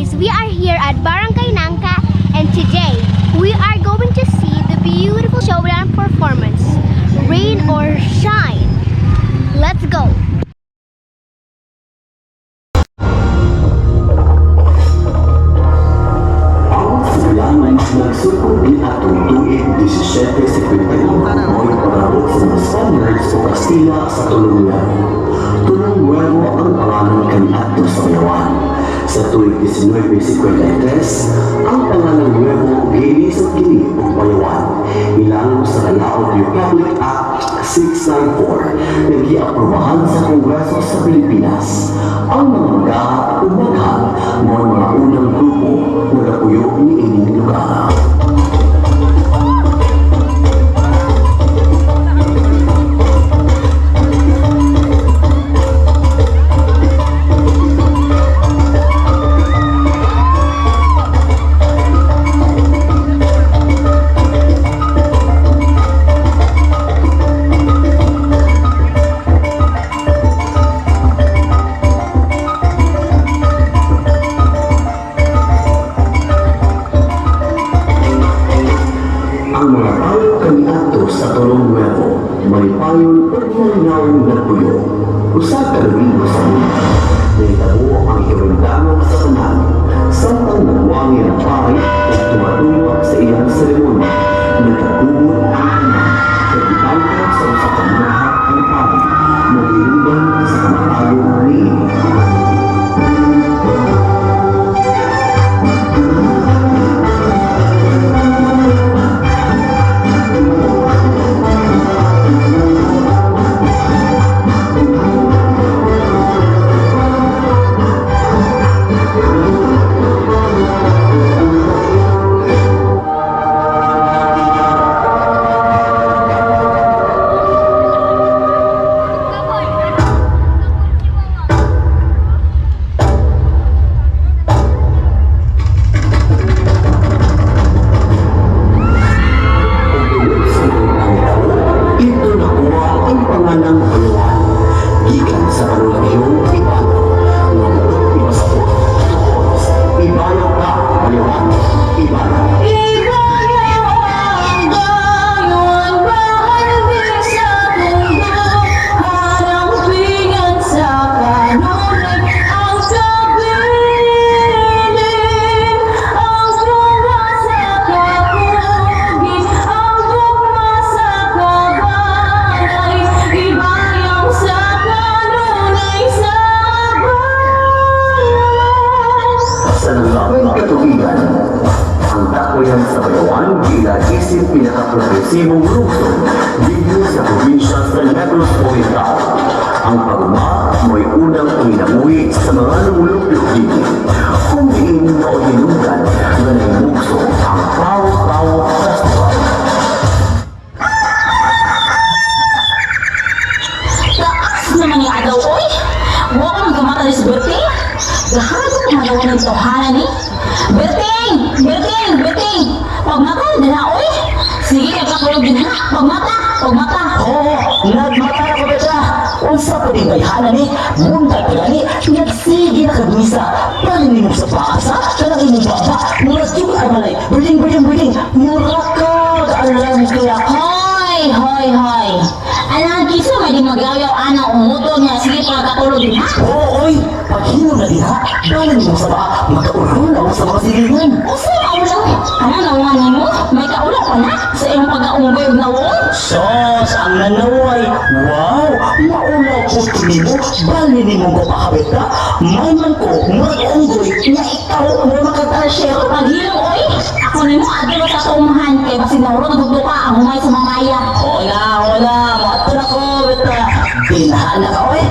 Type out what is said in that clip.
guys, we are here at Barangay Nangka, and today we are going to see the beautiful showdown performance, Rain or Shine. Let's go! Nagsukod ni atong tuig 1751 mo'y pagabot sa mga Spaniards sa Kastila sa Tulungan. Tulong Nuevo ang pangalan kaniadto sa Bayawan. Sa tuig 1953, ang pangalan Nuevo gilisod kini og Bayawan. Ilang sa Layout Republic Act 694 na giaprobahan sa Kongreso sa Pilipinas. Ang mga magahat o maghan mo'y mga unang grupo na napuyo ni ining lugar. Ang mga tayo kaniadto sa Tulong Nuevo, may payon at malinawang nagpuyo. Usa ka domingo sa muna, naitabo ang hirundano sa tanan, samtang nagwangi ng pari at tumatungo sa iyang seremonya. Nagkagubot ang tanan, nagipangkat sa usa ka manahat ang pari, nagilingban sa kamatayo ni ini. Sa Bayawan, gila-isip pinaka-progresibong lungsod dito sa probinsya sa Negros Oriental. Ang pagma mo'y unang pinamuhi sa mga lumulupyo dito. Kung diin na o hinugan na naimugso ang Pau-Pau Festival. Taas naman yung adaw, oy! Huwag kang gamata sa Berting! Lahat ang magawa ng tohanan ni Berting! Berting! Berting! Pagmata din na, oy! Sige, kagkakulog din ha! Pagmata! Pagmata! Oo, nagmata na ko beta. Unsa pa din bayhana ni, buntag ka ni, nagsige na kagmisa. Paninimog sa paasa, kanang imong baba, muras yung amalay, biling, murak ka, alam kaya. Hoy! Hoy! Hoy! Alam kiso, may di magayaw ana umuto niya. Sige, pagkakulog din ha! Oo, oy, paghinom na din ha, paninimog sa baba, magkaulaw sa mga silingan. Usa maulaw! Ano nawangan mo? May kaulaw pa na? Sa iyong pag-aunggoy na wong? Sos, ang nanaway, wow, maulaw po mo, bali ni mo mapakabit ka, may man ko, mag-unggoy, na ikaw mo makatasyero. Paghilong, oy! Ako ni mo, adyo sa tumahan kay basi nauro nagduduka ang humay sa mamaya. Hola, mato na ko, beta. Binahan na ka, oy.